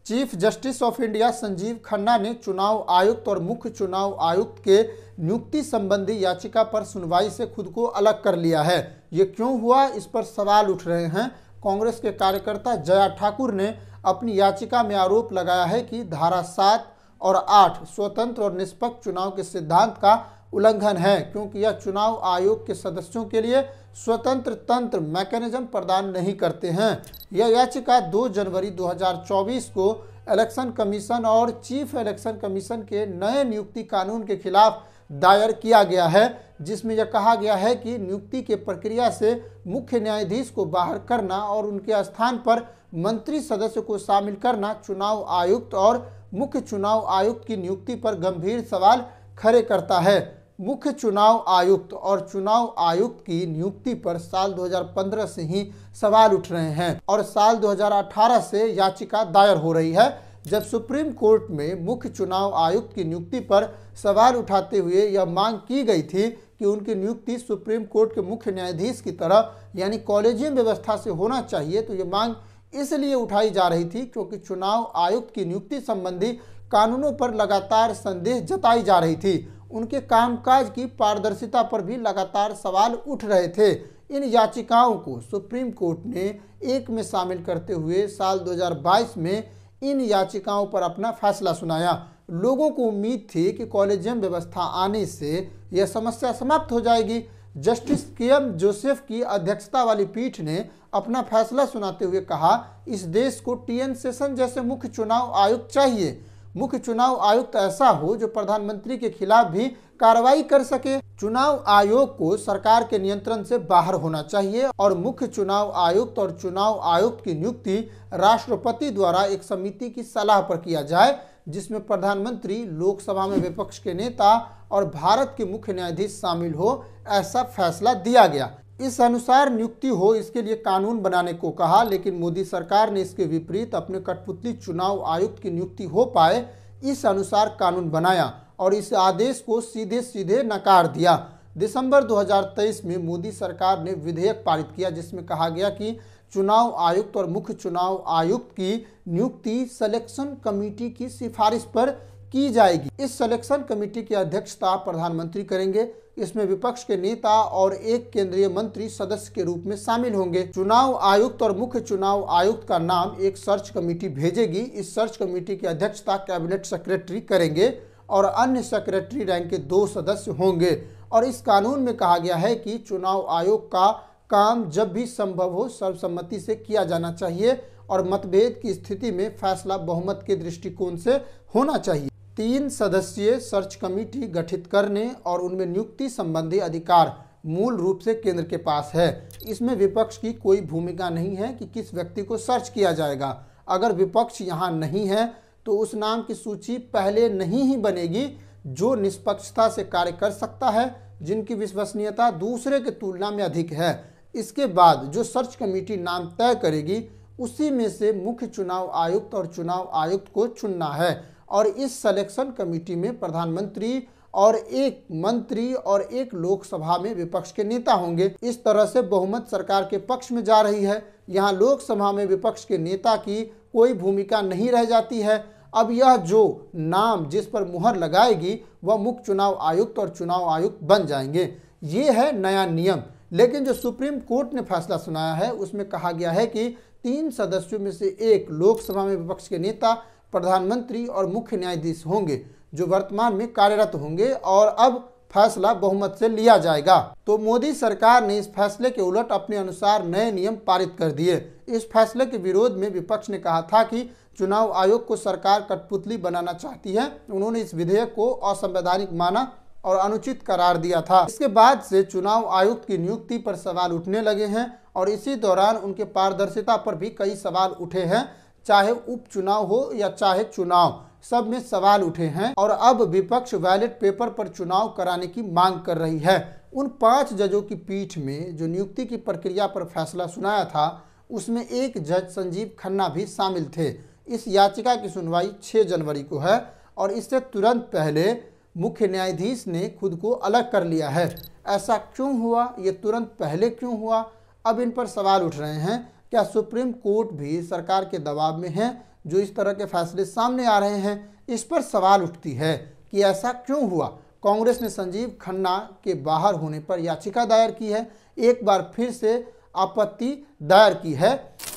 Chief justice of India Sanjeev Khanna ने चुनाव आयुक्त और मुख्य चुनाव आयुक्त के नियुक्ति संबंधी याचिका पर सुनवाई से खुद को अलग कर लिया है। ये क्यों हुआ, इस पर सवाल उठ रहे हैं। कांग्रेस के कार्यकर्ता जया ठाकुर ने अपनी याचिका में आरोप लगाया है कि धारा 7 और 8 स्वतंत्र और निष्पक्ष चुनाव के सिद्धांत का उल्लंघन है, क्योंकि यह चुनाव आयोग के सदस्यों के लिए स्वतंत्र तंत्र मैकेनिज्म प्रदान नहीं करते हैं। यह याचिका 2 जनवरी 2024 को इलेक्शन कमीशन और चीफ इलेक्शन कमीशन के नए नियुक्ति कानून के खिलाफ दायर किया गया है, जिसमें यह कहा गया है कि नियुक्ति के प्रक्रिया से मुख्य न्यायाधीश को बाहर करना और उनके स्थान पर मंत्री सदस्य को शामिल करना चुनाव आयुक्त और मुख्य चुनाव आयुक्त की नियुक्ति पर गंभीर सवाल खड़े करता है। मुख्य चुनाव आयुक्त और चुनाव आयुक्त की नियुक्ति पर साल 2015 से ही सवाल उठ रहे हैं और साल 2018 से याचिका दायर हो रही है, जब सुप्रीम कोर्ट में मुख्य चुनाव आयुक्त की नियुक्ति पर सवाल उठाते हुए यह मांग की गई थी कि उनकी नियुक्ति सुप्रीम कोर्ट के मुख्य न्यायाधीश की तरह यानी कॉलेजियम व्यवस्था से होना चाहिए। तो ये मांग इसलिए उठाई जा रही थी क्योंकि चुनाव आयुक्त की नियुक्ति संबंधी कानूनों पर लगातार संदेह जताई जा रही थी। उनके कामकाज की पारदर्शिता पर भी लगातार सवाल उठ रहे थे। इन याचिकाओं को सुप्रीम कोर्ट ने एक में शामिल करते हुए साल 2022 में इन याचिकाओं पर अपना फैसला सुनाया। लोगों को उम्मीद थी कि कॉलेजियम व्यवस्था आने से यह समस्या समाप्त हो जाएगी। Justice KM. जोसेफ की अध्यक्षता वाली पीठ ने अपना फैसला सुनाते हुए कहा, इस देश को टी.एन. शेषन जैसे मुख्य चुनाव आयुक्त चाहिए। मुख्य चुनाव आयुक्त ऐसा हो जो प्रधानमंत्री के खिलाफ भी कार्रवाई कर सके। चुनाव आयोग को सरकार के नियंत्रण से बाहर होना चाहिए और मुख्य चुनाव आयुक्त और चुनाव आयुक्त की नियुक्ति राष्ट्रपति द्वारा एक समिति की सलाह पर किया जाए, जिसमें प्रधानमंत्री, लोकसभा में विपक्ष के नेता और भारत के मुख्य न्यायाधीश शामिल हो, ऐसा फैसला दिया गया। इस अनुसार नियुक्ति हो, इसके लिए कानून बनाने को कहा, लेकिन मोदी सरकार ने इसके विपरीत अपने कठपुतली चुनाव आयुक्त की नियुक्ति हो पाए इस अनुसार कानून बनाया और इस आदेश को सीधे सीधे नकार दिया। दिसंबर 2023 में मोदी सरकार ने विधेयक पारित किया, जिसमें कहा गया कि चुनाव आयुक्त और मुख्य चुनाव आयुक्त की नियुक्ति सिलेक्शन कमेटी की सिफारिश पर की जाएगी। इस सिलेक्शन कमेटी की अध्यक्षता प्रधानमंत्री करेंगे। इसमें विपक्ष के नेता और एक केंद्रीय मंत्री सदस्य के रूप में शामिल होंगे। चुनाव आयुक्त और मुख्य चुनाव आयुक्त का नाम एक सर्च कमेटी भेजेगी। इस सर्च कमेटी की अध्यक्षता कैबिनेट सेक्रेटरी करेंगे और अन्य सेक्रेटरी रैंक के 2 सदस्य होंगे। और इस कानून में कहा गया है कि चुनाव आयोग का काम जब भी संभव हो सर्वसम्मति से किया जाना चाहिए और मतभेद की स्थिति में फैसला बहुमत के दृष्टिकोण से होना चाहिए। 3 सदस्यीय सर्च कमेटी गठित करने और उनमें नियुक्ति संबंधी अधिकार मूल रूप से केंद्र के पास है। इसमें विपक्ष की कोई भूमिका नहीं है कि किस व्यक्ति को सर्च किया जाएगा। अगर विपक्ष यहाँ नहीं है तो उस नाम की सूची पहले नहीं ही बनेगी जो निष्पक्षता से कार्य कर सकता है, जिनकी विश्वसनीयता दूसरे की तुलना में अधिक है। इसके बाद जो सर्च कमेटी नाम तय करेगी उसी में से मुख्य चुनाव आयुक्त और चुनाव आयुक्त को चुनना है और इस सिलेक्शन कमेटी में प्रधानमंत्री और एक मंत्री और एक लोकसभा में विपक्ष के नेता होंगे। इस तरह से बहुमत सरकार के पक्ष में जा रही है। यहाँ लोकसभा में विपक्ष के नेता की कोई भूमिका नहीं रह जाती है। अब यह जो नाम जिस पर मुहर लगाएगी वह मुख्य चुनाव आयुक्त और चुनाव आयुक्त बन जाएंगे। ये है नया नियम। लेकिन जो सुप्रीम कोर्ट ने फैसला सुनाया है उसमें कहा गया है कि 3 सदस्यों में से एक लोकसभा में विपक्ष के नेता, प्रधानमंत्री और मुख्य न्यायाधीश होंगे जो वर्तमान में कार्यरत होंगे और अब फैसला बहुमत से लिया जाएगा। तो मोदी सरकार ने इस फैसले के उलट अपने अनुसार नए नियम पारित कर दिए। इस फैसले के विरोध में विपक्ष ने कहा था कि चुनाव आयोग को सरकार कठपुतली बनाना चाहती है। उन्होंने इस विधेयक को असंवैधानिक माना और अनुचित करार दिया था। इसके बाद से चुनाव आयुक्त की नियुक्ति पर सवाल उठने लगे हैं और इसी दौरान उनके पारदर्शिता पर भी कई सवाल उठे हैं। चाहे उपचुनाव हो या चाहे चुनाव, सब में सवाल उठे हैं और अब विपक्ष बैलेट पेपर पर चुनाव कराने की मांग कर रही है। उन 5 जजों की पीठ में जो नियुक्ति की प्रक्रिया पर फैसला सुनाया था उसमें एक जज संजीव खन्ना भी शामिल थे। इस याचिका की सुनवाई 6 जनवरी को है और इससे तुरंत पहले मुख्य न्यायाधीश ने खुद को अलग कर लिया है। ऐसा क्यों हुआ, ये तुरंत पहले क्यों हुआ? अब इन पर सवाल उठ रहे हैं। क्या सुप्रीम कोर्ट भी सरकार के दबाव में है जो इस तरह के फैसले सामने आ रहे हैं, इस पर सवाल उठती है कि ऐसा क्यों हुआ। कांग्रेस ने संजीव खन्ना के बाहर होने पर याचिका दायर की है, एक बार फिर से आपत्ति दायर की है।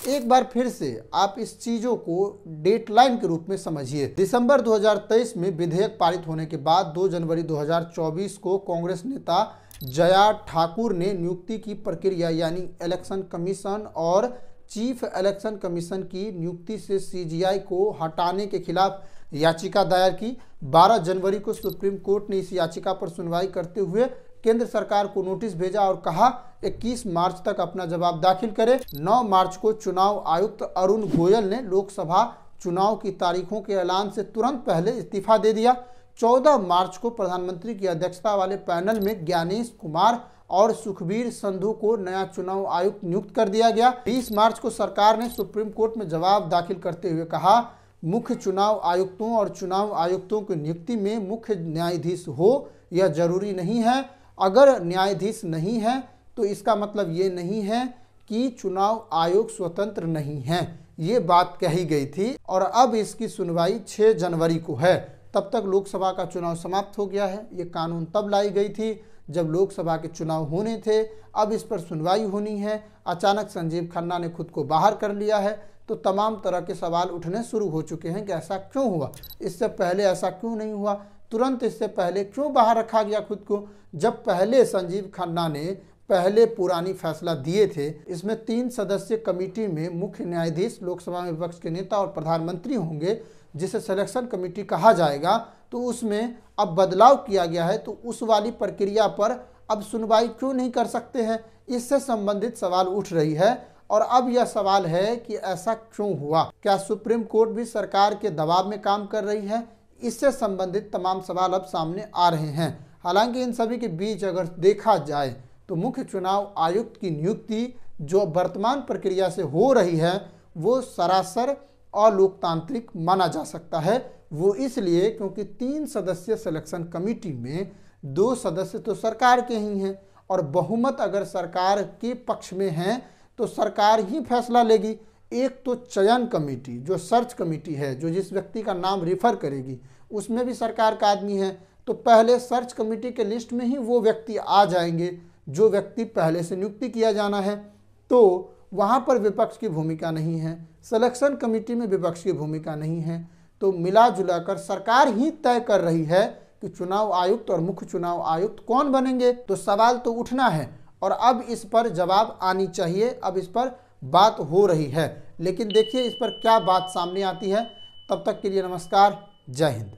एक बार फिर से आप इस चीज़ों को डेडलाइन के रूप में समझिए। दिसंबर 2023 में विधेयक पारित होने के बाद 2 जनवरी 2024 को कांग्रेस नेता जया ठाकुर ने नियुक्ति की प्रक्रिया यानी इलेक्शन कमीशन और चीफ इलेक्शन कमीशन की नियुक्ति से सीजीआई को हटाने के खिलाफ याचिका दायर की। 12 जनवरी को सुप्रीम कोर्ट ने इस याचिका पर सुनवाई करते हुए केंद्र सरकार को नोटिस भेजा और कहा 21 मार्च तक अपना जवाब दाखिल करे। 9 मार्च को चुनाव आयुक्त अरुण गोयल ने लोकसभा चुनाव की तारीखों के ऐलान से तुरंत पहले इस्तीफा दे दिया। 14 मार्च को प्रधानमंत्री की अध्यक्षता वाले पैनल में ज्ञानेश कुमार और सुखबीर संधू को नया चुनाव आयुक्त नियुक्त कर दिया गया। 20 मार्च को सरकार ने सुप्रीम कोर्ट में जवाब दाखिल करते हुए कहा, मुख्य चुनाव आयुक्तों और चुनाव आयुक्तों की नियुक्ति में मुख्य न्यायाधीश हो यह जरूरी नहीं है। अगर न्यायाधीश नहीं है तो इसका मतलब ये नहीं है कि चुनाव आयोग स्वतंत्र नहीं है। ये बात कही गई थी और अब इसकी सुनवाई 6 जनवरी को है। तब तक लोकसभा का चुनाव समाप्त हो गया है। ये कानून तब लाई गई थी जब लोकसभा के चुनाव होने थे। अब इस पर सुनवाई होनी है। अचानक संजीव खन्ना ने खुद को बाहर कर लिया है तो तमाम तरह के सवाल उठने शुरू हो चुके हैं कि ऐसा क्यों हुआ, इससे पहले ऐसा क्यों नहीं हुआ, तुरंत इससे पहले क्यों बाहर रखा गया खुद को। जब पहले संजीव खन्ना ने पहले पुरानी फैसला दिए थे, इसमें 3 सदस्यीय कमेटी में मुख्य न्यायाधीश, लोकसभा में विपक्ष के नेता और प्रधानमंत्री होंगे, जिसे सिलेक्शन कमेटी कहा जाएगा, तो उसमें अब बदलाव किया गया है। तो उस वाली प्रक्रिया पर अब सुनवाई क्यों नहीं कर सकते हैं, इससे संबंधित सवाल उठ रही है। और अब यह सवाल है कि ऐसा क्यों हुआ, क्या सुप्रीम कोर्ट भी सरकार के दबाव में काम कर रही है, इससे संबंधित तमाम सवाल अब सामने आ रहे हैं। हालांकि इन सभी के बीच अगर देखा जाए तो मुख्य चुनाव आयुक्त की नियुक्ति जो वर्तमान प्रक्रिया से हो रही है वो सरासर अलोकतांत्रिक माना जा सकता है। वो इसलिए क्योंकि 3 सदस्यीय सिलेक्शन कमेटी में 2 सदस्य तो सरकार के ही हैं और बहुमत अगर सरकार के पक्ष में है तो सरकार ही फैसला लेगी। एक तो चयन कमेटी जो सर्च कमेटी है, जो जिस व्यक्ति का नाम रेफर करेगी, उसमें भी सरकार का आदमी है, तो पहले सर्च कमेटी के लिस्ट में ही वो व्यक्ति आ जाएंगे जो व्यक्ति पहले से नियुक्ति किया जाना है। तो वहाँ पर विपक्ष की भूमिका नहीं है, सिलेक्शन कमेटी में विपक्ष की भूमिका नहीं है। तो मिला जुला कर सरकार ही तय कर रही है कि चुनाव आयुक्त और मुख्य चुनाव आयुक्त कौन बनेंगे। तो सवाल तो उठना है और अब इस पर जवाब आनी चाहिए। अब इस पर बात हो रही है, लेकिन देखिए इस पर क्या बात सामने आती है। तब तक के लिए नमस्कार, जय हिंद।